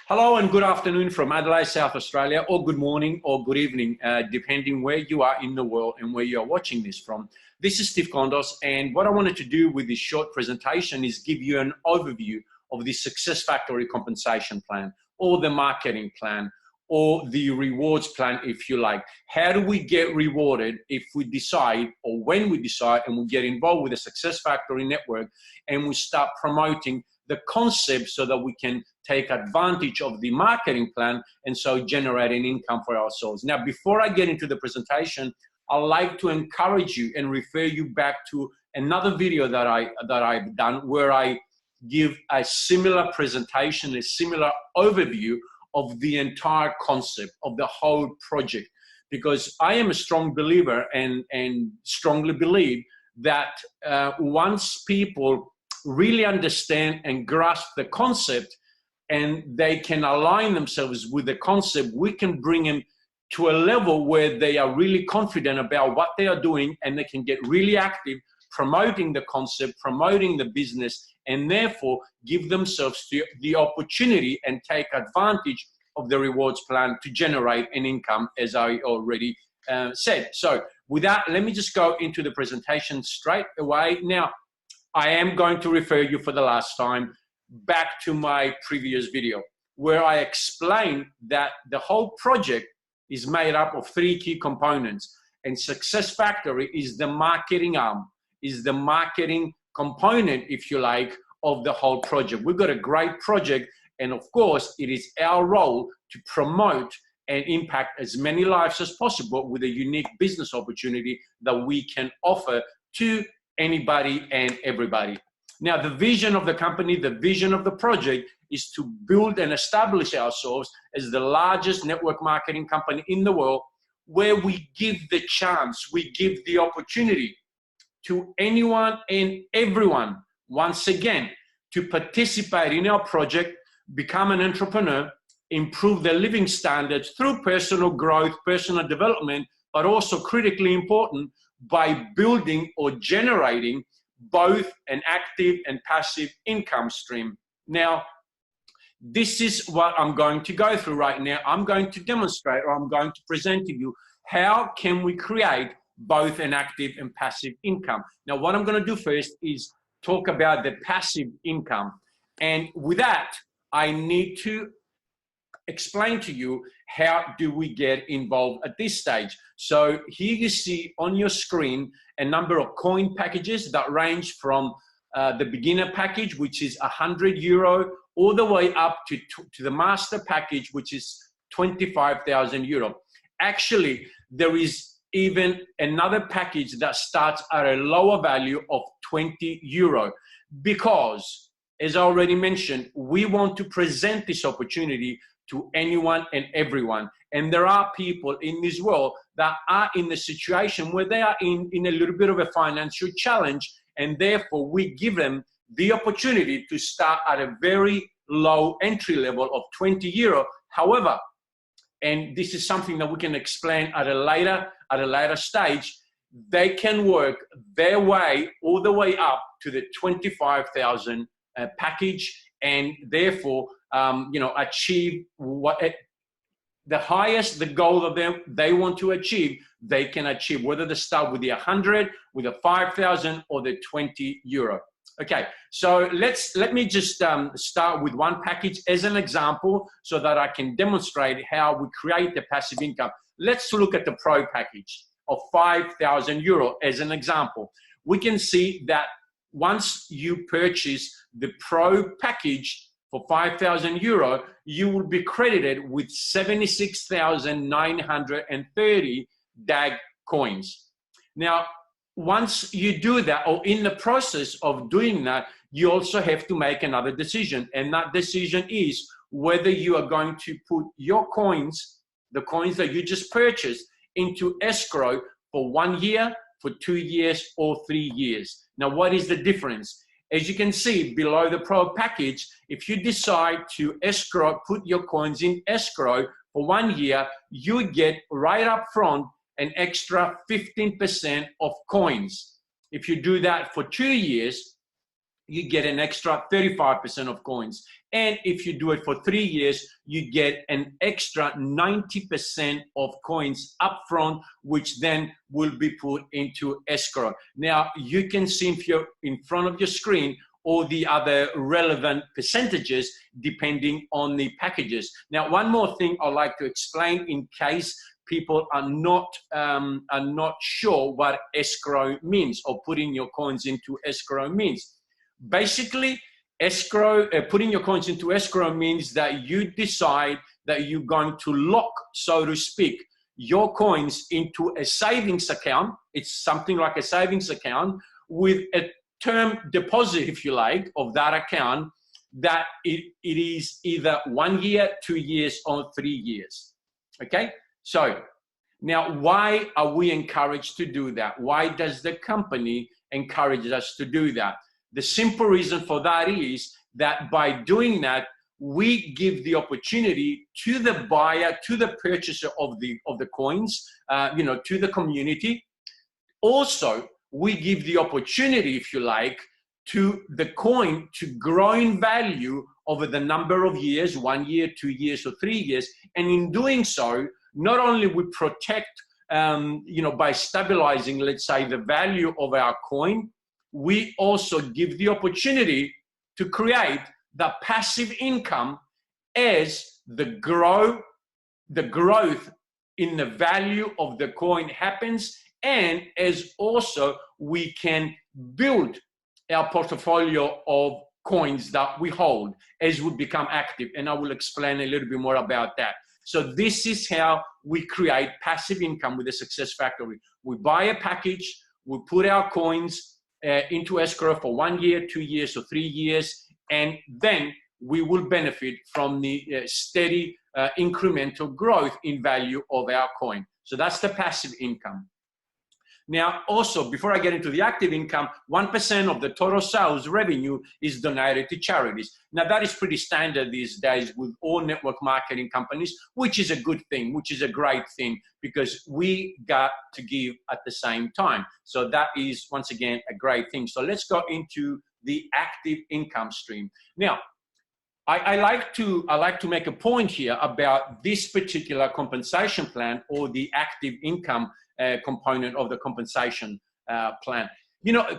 Hello and good afternoon from Adelaide, South Australia, or good morning or good evening, depending where you are in the world and where you are watching this from. This is Steve Kondos, and what I wanted to do with this short presentation is give you an overview of the success factory compensation plan, or the marketing plan, or the rewards plan, if you like. How do we get rewarded if we decide, or when we decide, and we get involved with the success factory network and we start promoting the concept so that we can take advantage of the marketing plan and so generate an income for ourselves. Now, before I get into the presentation, I'd like to encourage you and refer you back to another video that I've done where I give a similar presentation, a similar overview of the entire concept of the whole project, because I am a strong believer and strongly believe that once people really understand and grasp the concept and they can align themselves with the concept, we can bring them to a level where they are really confident about what they are doing and they can get really active promoting the concept, promoting the business, and therefore give themselves the opportunity and take advantage of the rewards plan to generate an income, as I already said. So with that, let me just go into the presentation straight away. Now, I am going to refer you for the last time back to my previous video where I explained that the whole project is made up of three key components, and Success Factory is the marketing arm, is the marketing component, if you like, of the whole project. We've got a great project, and of course, it is our role to promote and impact as many lives as possible with a unique business opportunity that we can offer to anybody and everybody. Now, the vision of the company, the vision of the project is to build and establish ourselves as the largest network marketing company in the world, where we give the chance, we give the opportunity to anyone and everyone, once again, to participate in our project, become an entrepreneur, improve their living standards through personal growth, personal development, but also critically important, by building or generating both an active and passive income stream. Now, this is what I'm going to go through right now. I'm going to demonstrate, or I'm going to present to you, how can we create both an active and passive income. Now, what I'm going to do first is talk about the passive income. And with that, I need to explain to you how do we get involved at this stage. So here you see on your screen a number of coin packages that range from the beginner package, which is €100, all the way up to the master package, which is 25,000 euro. Actually, there is even another package that starts at a lower value of 20 euro, because, as I already mentioned, we want to present this opportunity to anyone and everyone. And there are people in this world that are in the situation where they are in a little bit of a financial challenge, and therefore we give them the opportunity to start at a very low entry level of 20 euro. However, and this is something that we can explain at a later stage, they can work their way all the way up to the 25,000 package, and therefore achieve what the highest, the goal of them they want to achieve, they can achieve, whether they start with the 100, with the 5,000, or the 20 euro. Okay, so let me just start with one package as an example so that I can demonstrate how we create the passive income. Let's look at the Pro package of 5,000 euro as an example. We can see that once you purchase the Pro package for 5,000 euro, you will be credited with 76,930 DAG coins. Now, once you do that, or in the process of doing that, you also have to make another decision. And that decision is whether you are going to put your coins, the coins that you just purchased, into escrow for 1 year, for 2 years, or 3 years. Now, what is the difference? As you can see below the Pro package, if you decide to escrow, put your coins in escrow for 1 year, you get right up front an extra 15% of coins. If you do that for 2 years, you get an extra 35% of coins. And if you do it for 3 years, you get an extra 90% of coins upfront, which then will be put into escrow. Now, you can see if you're in front of your screen all the other relevant percentages depending on the packages. Now, one more thing I'd like to explain in case people are not sure what escrow means, or putting your coins into escrow means. Basically, putting your coins into escrow means that you decide that you're going to lock, so to speak, your coins into a savings account. It's something like a savings account with a term deposit, if you like, of that account, that it is either 1 year, 2 years, or 3 years. Okay? So now, why are we encouraged to do that? Why does the company encourage us to do that? The simple reason for that is that by doing that, we give the opportunity to the buyer, to the purchaser of the coins, to the community. Also, we give the opportunity, if you like, to the coin to grow in value over the number of years, 1 year, 2 years, or 3 years. And in doing so, not only we protect, by stabilizing, let's say, the value of our coin, we also give the opportunity to create the passive income as the growth in the value of the coin happens, and as also we can build our portfolio of coins that we hold as we become active. And I will explain a little bit more about that. So this is how we create passive income with the Success Factory. We buy a package, we put our coins into escrow for 1 year, 2 years, or 3 years, and then we will benefit from the steady incremental growth in value of our coin. So that's the passive income. Now, also, before I get into the active income, 1% of the total sales revenue is donated to charities. Now, that is pretty standard these days with all network marketing companies, which is a good thing, which is a great thing, because we got to give at the same time. So that is, once again, a great thing. So let's go into the active income stream. Now, I like to make a point here about this particular compensation plan, or the active income component of the compensation plan.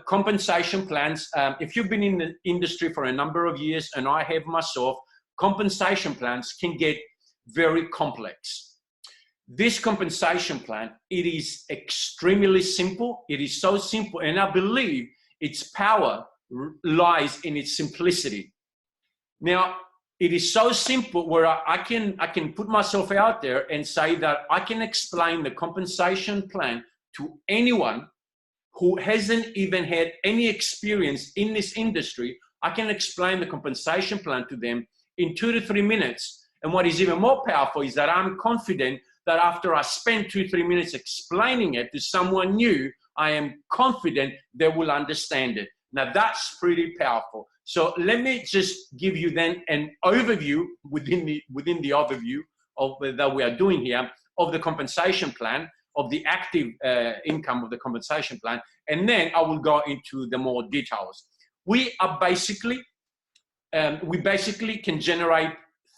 Compensation plans, if you've been in the industry for a number of years, and I have myself, compensation plans can get very complex. This compensation plan, it is extremely simple. It is so simple, and I believe its power lies in its simplicity. Now, it is so simple where I can put myself out there and say that I can explain the compensation plan to anyone who hasn't even had any experience in this industry. I can explain the compensation plan to them in 2 to 3 minutes. And what is even more powerful is that I'm confident that after I spend 2 to 3 minutes explaining it to someone new, I am confident they will understand it. Now, that's pretty powerful. So let me just give you then an overview within the overview of that we are doing here of the compensation plan, of the active income of the compensation plan, and then I will go into the more details. We basically can generate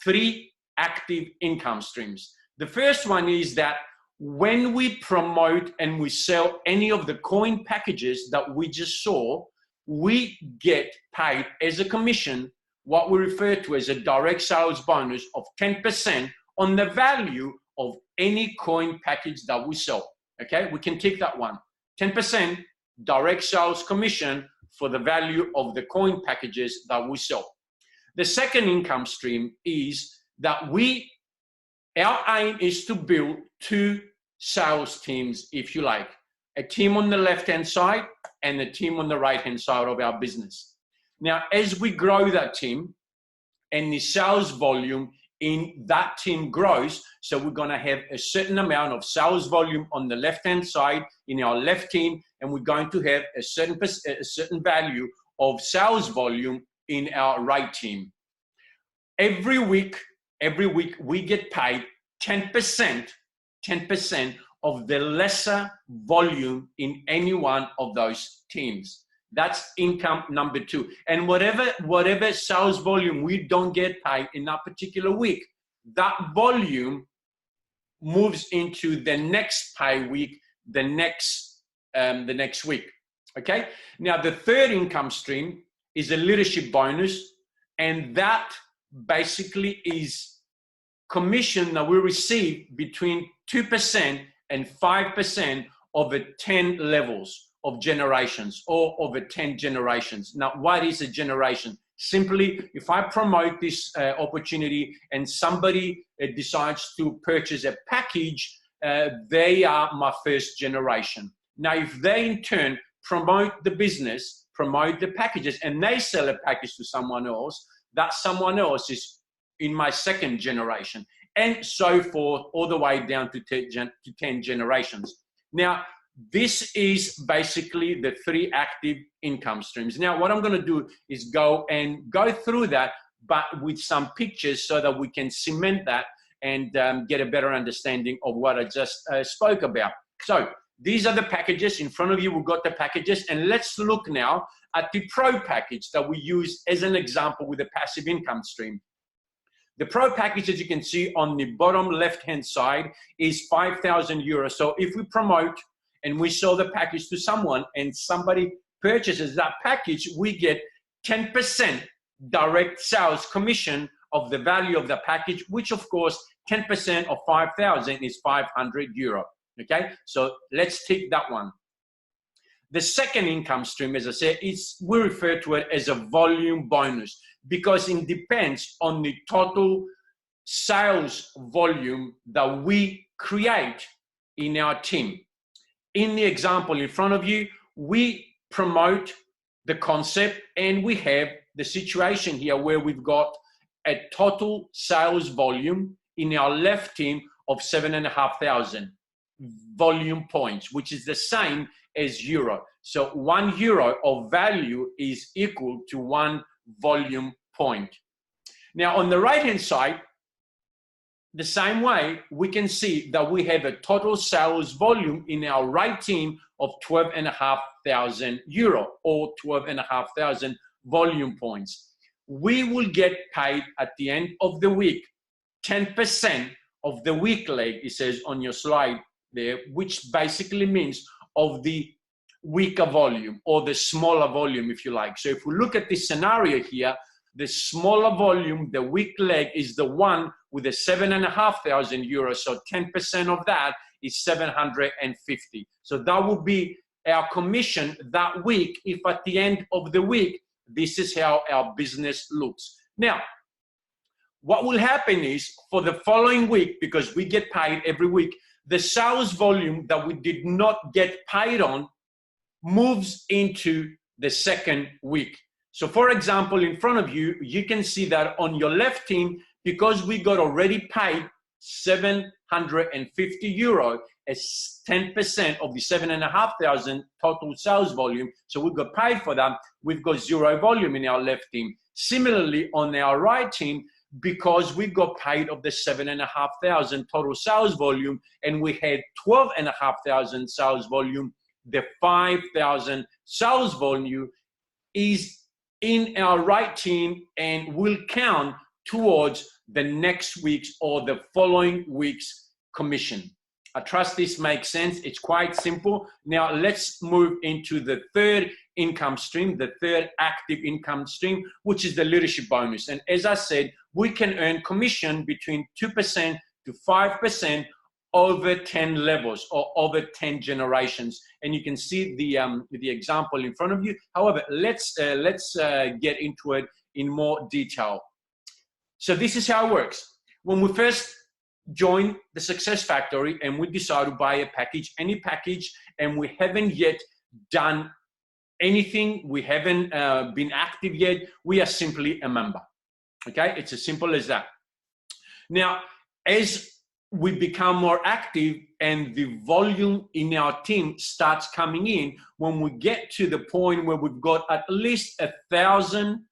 3 active income streams. The first one is that when we promote and we sell any of the coin packages that we just saw, we get paid as a commission, what we refer to as a direct sales bonus of 10% on the value of any coin package that we sell. Okay, we can tick that one. 10% direct sales commission for the value of the coin packages that we sell. The second income stream is that our aim is to build 2 sales teams, if you like. A team on the left-hand side and a team on the right-hand side of our business. Now, as we grow that team and the sales volume in that team grows, so we're going to have a certain amount of sales volume on the left-hand side in our left team, and we're going to have a certain value of sales volume in our right team. Every week we get paid 10% of the lesser volume in any one of those teams. That's income number 2. And whatever sales volume we don't get paid in that particular week, that volume moves into the next pay week, the next week. Okay. Now the third income stream is a leadership bonus, and that basically is commission that we receive between 2% and 5% over 10 levels of generations, or over 10 generations. Now, what is a generation? Simply, if I promote this opportunity and somebody decides to purchase a package, they are my first generation. Now, if they in turn promote the business, promote the packages, and they sell a package to someone else, that someone else is in my second generation, and so forth, all the way down to 10 generations. Now, this is basically the 3 active income streams. Now, what I'm going to do is go through that, but with some pictures so that we can cement that and get a better understanding of what I just spoke about. So these are the packages. In front of you, we've got the packages. And let's look now at the Pro package that we use as an example with a passive income stream. The Pro package, as you can see on the bottom left-hand side, is 5,000 euros. So if we promote and we sell the package to someone and somebody purchases that package, we get 10% direct sales commission of the value of the package, which of course 10% of 5,000 is 500 euro. Okay, so let's take that one. The second income stream, as I said, we refer to it as a volume bonus, because it depends on the total sales volume that we create in our team. In the example in front of you, we promote the concept, and we have the situation here where we've got a total sales volume in our left team of 7,500 volume points, which is the same as euro. So 1 euro of value is equal to 1 volume point. Now on the right hand side, the same way, we can see that we have a total sales volume in our right team of 12,500 euro, or 12,500 volume points. We will get paid at the end of the week 10% of the week leg, it says on your slide there, which basically means of the weaker volume, or the smaller volume, if you like. So if we look at this scenario here, the smaller volume, the weak leg, is the one with the 7,500 euros. So 10% of that is 750. So that would be our commission that week, if at the end of the week, this is how our business looks. Now, what will happen is, for the following week, because we get paid every week, the sales volume that we did not get paid on moves into the second week. So for example, in front of you, you can see that on your left team, because we got already paid 750 euro as 10% of the 7,500 total sales volume. So we got paid for that. We've got 0 volume in our left team. Similarly, on our right team, because we got paid of the 7,500 total sales volume, and we had 12,500 sales volume, the 5,000 sales volume is in our right team and will count towards the next week's or the following week's commission. I trust this makes sense. It's quite simple. Now let's move into the third income stream, the third active income stream, which is the leadership bonus. And as I said, we can earn commission between 2% to 5% over 10 levels, or over 10 generations. And you can see the example in front of you. However, let's get into it in more detail. So this is how it works. When we first join the Success Factory and we decide to buy a package, any package, and we haven't yet done anything, we haven't been active yet, we are simply a member. Okay, it's as simple as that. Now, as we become more active and the volume in our team starts coming in, when we get to the point where we've got at least 1,000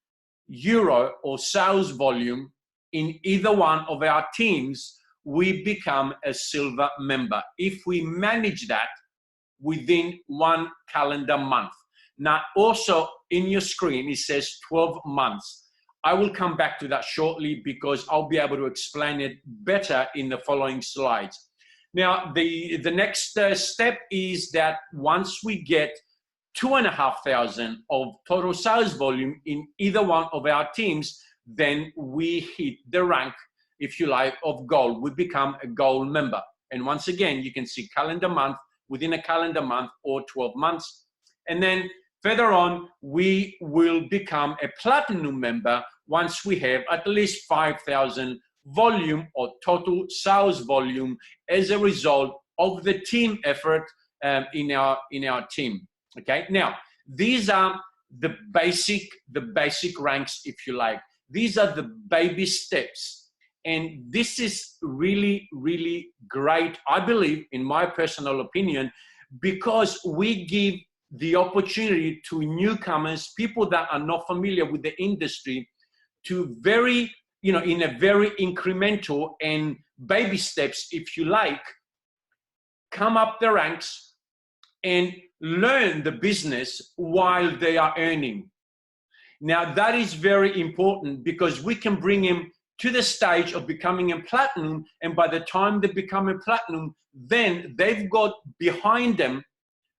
euro or sales volume in either one of our teams, we become a silver member if we manage that within 1 calendar month. Now, also in your screen, it says 12 months. I will come back to that shortly because I'll be able to explain it better in the following slides. Now, the next step is that once we get 2,500 of total sales volume in either one of our teams, then we hit the rank, if you like, of gold. We become a gold member. And once again, you can see calendar month, within a calendar month or 12 months. And then further on, we will become a platinum member once we have at least 5,000 volume or total sales volume as a result of the team effort in our team. Okay, now these are the basic ranks, if you like. These are the baby steps, and this is really, really great, I believe, in my personal opinion, because we give the opportunity to newcomers, people that are not familiar with the industry, to very, in a very incremental and baby steps, if you like, come up the ranks and learn the business while they are earning. Now, that is very important because we can bring them to the stage of becoming a platinum, and by the time they become a platinum, then they've got behind them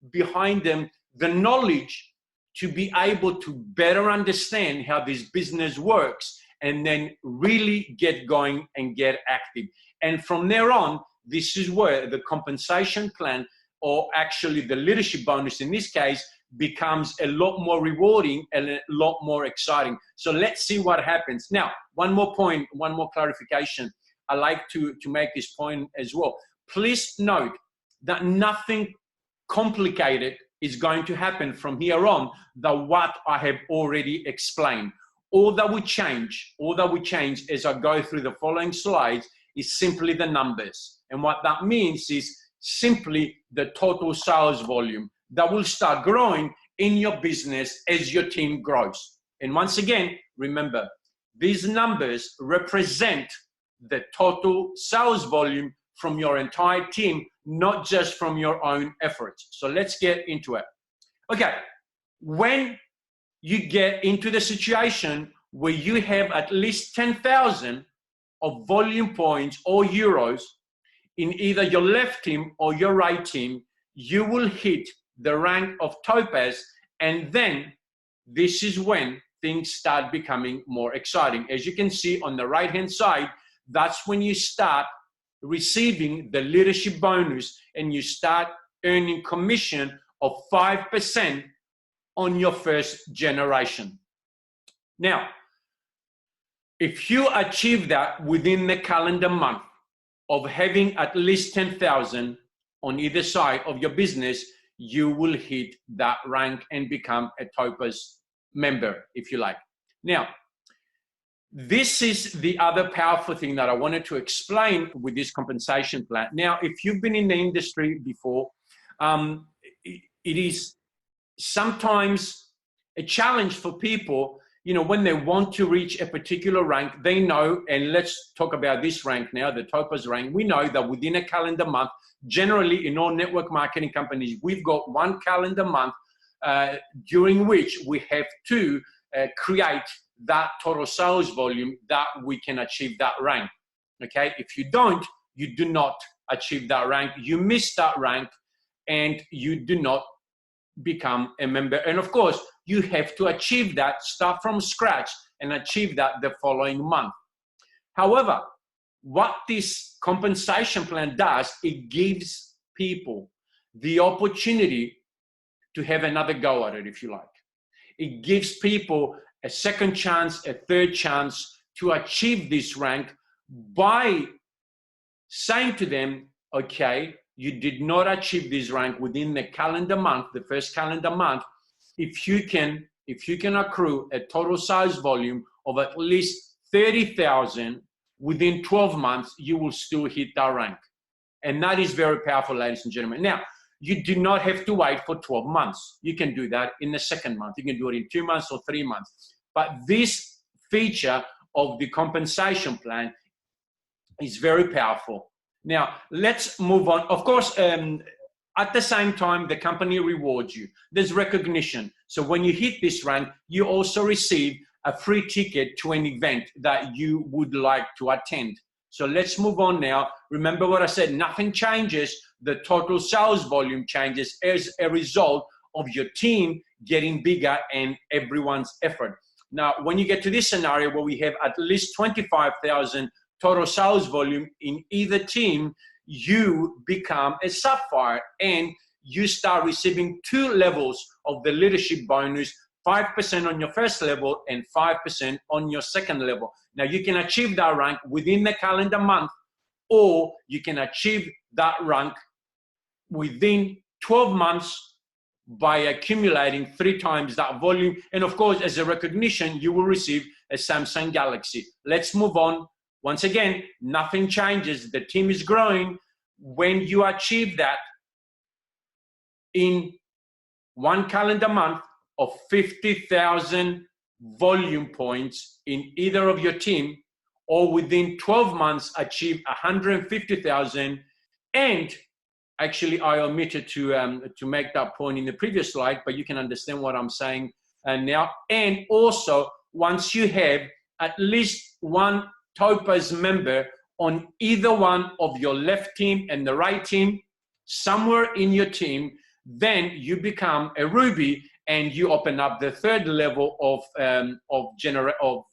the knowledge to be able to better understand how this business works and then really get going and get active. And from there on, this is where the compensation plan, or actually the leadership bonus in this case, becomes a lot more rewarding and a lot more exciting. So let's see what happens. Now, one more point, one more clarification. I like to make this point as well. Please note that nothing complicated is going to happen from here on than what I have already explained. All that we change as I go through the following slides is simply the numbers. And what that means is simply the total sales volume that will start growing in your business as your team grows. And once again, remember, these numbers represent the total sales volume from your entire team, not just from your own efforts. So let's get into it. Okay, when you get into the situation where you have at least 10,000 of volume points or euros in either your left team or your right team, you will hit the rank of Topaz, and then this is when things start becoming more exciting. As you can see on the right-hand side, that's when you start receiving the leadership bonus and you start earning commission of 5% on your first generation. Now, if you achieve that within the calendar month of having at least 10,000 on either side of your business, you will hit that rank and become a Topaz member, if you like. Now, this is the other powerful thing that I wanted to explain with this compensation plan. Now, if you've been in the industry before, it is sometimes a challenge for people, when they want to reach a particular rank, they know, and let's talk about this rank now, the Topaz rank. We know that within a calendar month, generally in all network marketing companies, we've got one calendar month during which we have to create that total sales volume that we can achieve that rank. Okay, if you don't, you do not achieve that rank, you miss that rank, and you do not become a member. And of course, you have to achieve that, start from scratch and achieve that the following month. However, what this compensation plan does, it gives people the opportunity to have another go at it, if you like. It gives people a second chance, a third chance to achieve this rank by saying to them, okay, you did not achieve this rank within the calendar month, the first calendar month. If you can accrue a total sales volume of at least 30,000 within 12 months, you will still hit that rank. And that is very powerful, ladies and gentlemen. Now, you do not have to wait for 12 months. You can do that in the second month. You can do it in 2 months or 3 months. But this feature of the compensation plan is very powerful. Now, let's move on. Of course, I At the same time, the company rewards you. There's recognition. So when you hit this rank, you also receive a free ticket to an event that you would like to attend. So let's move on now. Remember what I said, nothing changes. The total sales volume changes as a result of your team getting bigger and everyone's effort. Now, when you get to this scenario where we have at least 25,000 total sales volume in either team, you become a sapphire and you start receiving 2 levels of the leadership bonus, 5% on your first level and 5% on your second level. Now, you can achieve that rank within the calendar month, or you can achieve that rank within 12 months by accumulating 3 times that volume. And of course, as a recognition, you will receive a Samsung Galaxy. Let's move on. Once again, nothing changes. The team is growing. When you achieve that in 1 calendar month of 50,000 volume points in either of your team, or within 12 months achieve 150,000. And actually, I omitted to make that point in the previous slide, but you can understand what I'm saying now. And also, once you have at least 1 Topaz member on either one of your left team and the right team, somewhere in your team, then you become a Ruby and you open up the 3rd level of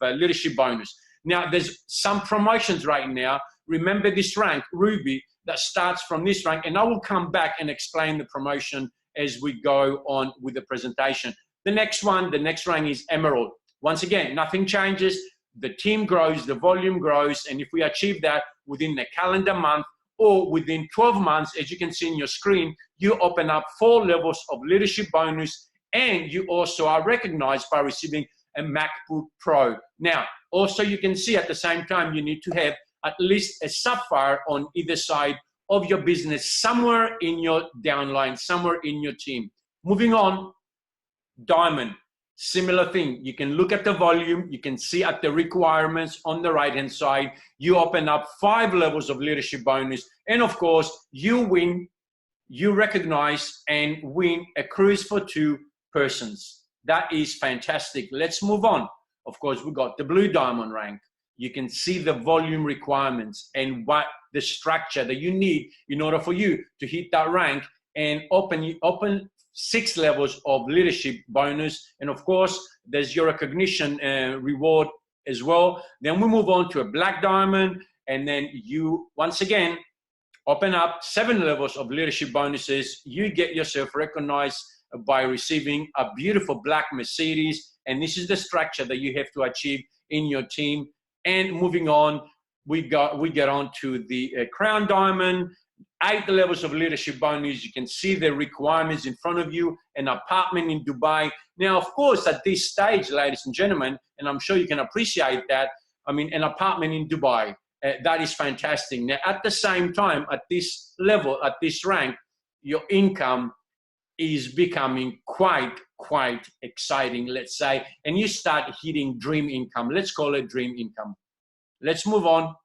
leadership bonus. Now, there's some promotions right now. Remember this rank, Ruby, that starts from this rank, and I will come back and explain the promotion as we go on with the presentation. The next rank is Emerald. Once again, nothing changes. The team grows, the volume grows, and if we achieve that within the calendar month or within 12 months, as you can see in your screen, you open up 4 levels of leadership bonus, and you also are recognized by receiving a MacBook Pro. Now, also you can see at the same time, you need to have at least a sapphire on either side of your business, somewhere in your downline, somewhere in your team. Moving on, Diamond. Similar thing. You can look at the volume. You can see at the requirements on the right-hand side. You open up 5 levels of leadership bonus. And of course, you win, you recognize and win a cruise for 2 persons. That is fantastic. Let's move on. Of course, we got the Blue Diamond rank. You can see the volume requirements and what the structure that you need in order for you to hit that rank and open 6 levels of leadership bonus. And of course, there's your recognition reward as well. Then we move on to a Black Diamond, and then you once again open up 7 levels of leadership bonuses. You get yourself recognized by receiving a beautiful black Mercedes, and this is the structure that you have to achieve in your team. And moving on, we get on to the Crown Diamond. 8 levels of leadership bonus. You can see the requirements in front of you, an apartment in Dubai. Now, of course, at this stage, ladies and gentlemen, and I'm sure you can appreciate that, I mean, an apartment in Dubai, that is fantastic. Now, at the same time, at this level, at this rank, your income is becoming quite exciting, let's say, and you start hitting dream income. Let's call it dream income. Let's move on.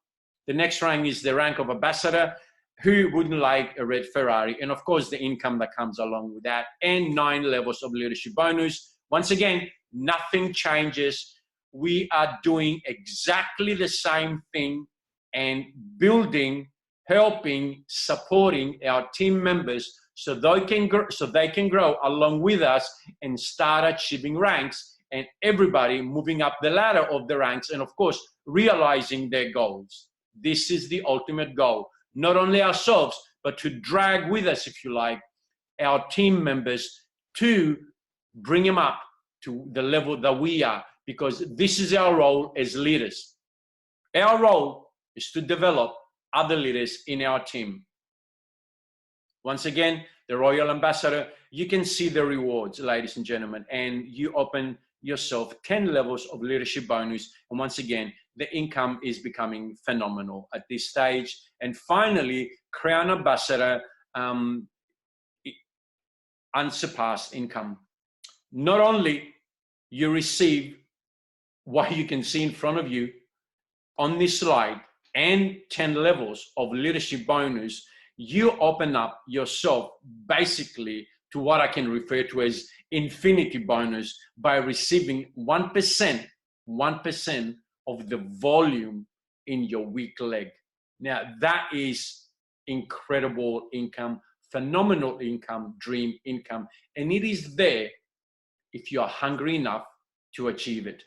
The next rank is the rank of ambassador. Who wouldn't like a red Ferrari? And of course, the income that comes along with that, and 9 levels of leadership bonus. Once again, nothing changes. We are doing exactly the same thing and building, helping, supporting our team members so they can grow along with us and start achieving ranks, and everybody moving up the ladder of the ranks, and of course, realizing their goals. This is the ultimate goal. Not only ourselves, but to drag with us, if you like, our team members to bring them up to the level that we are, because this is our role as leaders. Our role is to develop other leaders in our team. Once again, the Royal Ambassador, you can see the rewards, ladies and gentlemen, and you open yourself 10 levels of leadership bonus. And once again, the income is becoming phenomenal at this stage. And finally, Crown Ambassador, unsurpassed income. Not only you receive what you can see in front of you on this slide and 10 levels of leadership bonus, you open up yourself basically to what I can refer to as infinity bonus by receiving 1% of the volume in your weak leg. Now, that is incredible income, phenomenal income, dream income, and it is there if you are hungry enough to achieve it.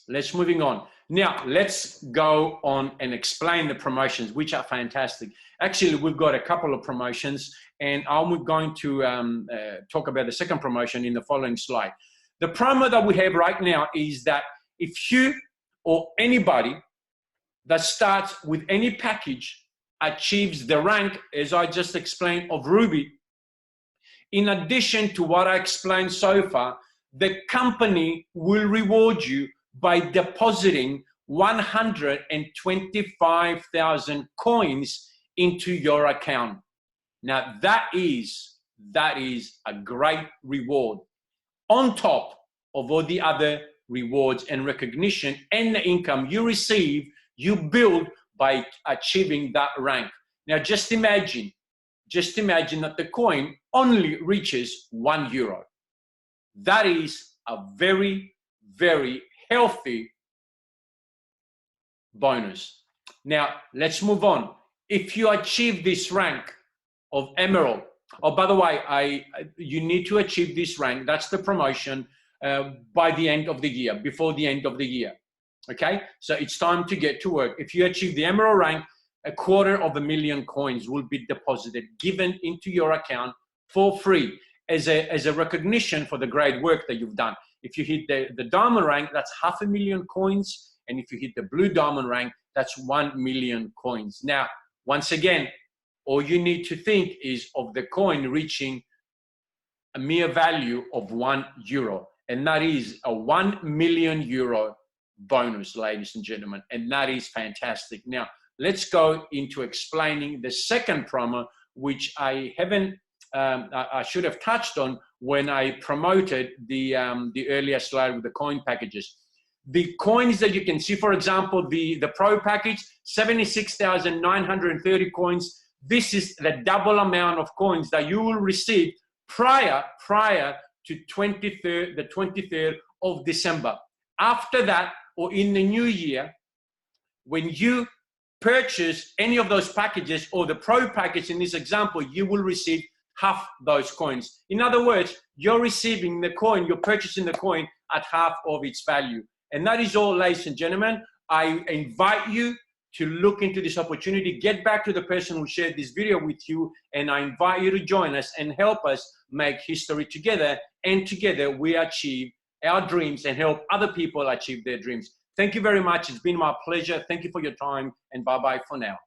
Let's moving on. Now, let's go on and explain the promotions, which are fantastic. Actually, we've got a couple of promotions, and I'm going to talk about the second promotion in the following slide. The promo that we have right now is that if you or anybody that starts with any package achieves the rank, as I just explained, of Ruby, in addition to what I explained so far, the company will reward you by depositing 125,000 coins into your account. Now that is a great reward on top of all the other rewards and recognition and the income you receive, you build by achieving that rank. Now just imagine that the coin only reaches €1. That is a very, very healthy bonus. Now let's move on. If you achieve this rank of Emerald, oh, by the way, you need to achieve this rank, that's the promotion, by the end of the year, before the end of the year. Okay, so it's time to get to work. If you achieve the Emerald rank, 250,000 coins will be deposited, given into your account for free as a recognition for the great work that you've done. If you hit the diamond rank, that's 500,000 coins. And if you hit the blue diamond rank, that's 1,000,000 coins. Now, once again, all you need to think is of the coin reaching a mere value of €1. And that is a €1,000,000 bonus, ladies and gentlemen. And that is fantastic. Now, let's go into explaining the second promo, which I should have touched on when I promoted the earlier slide with the coin packages. The coins that you can see, for example, the Pro package, 76,930 coins. This is the double amount of coins that you will receive prior to the 23rd of December. After that, or in the new year, when you purchase any of those packages or the Pro package in this example, you will receive half those coins. In other words, you're receiving the coin, you're purchasing the coin at half of its value. And that is all, ladies and gentlemen. I invite you to look into this opportunity, get back to the person who shared this video with you, and I invite you to join us and help us make history together. And together we achieve our dreams and help other people achieve their dreams. Thank you very much. It's been my pleasure. Thank you for your time, and bye-bye for now.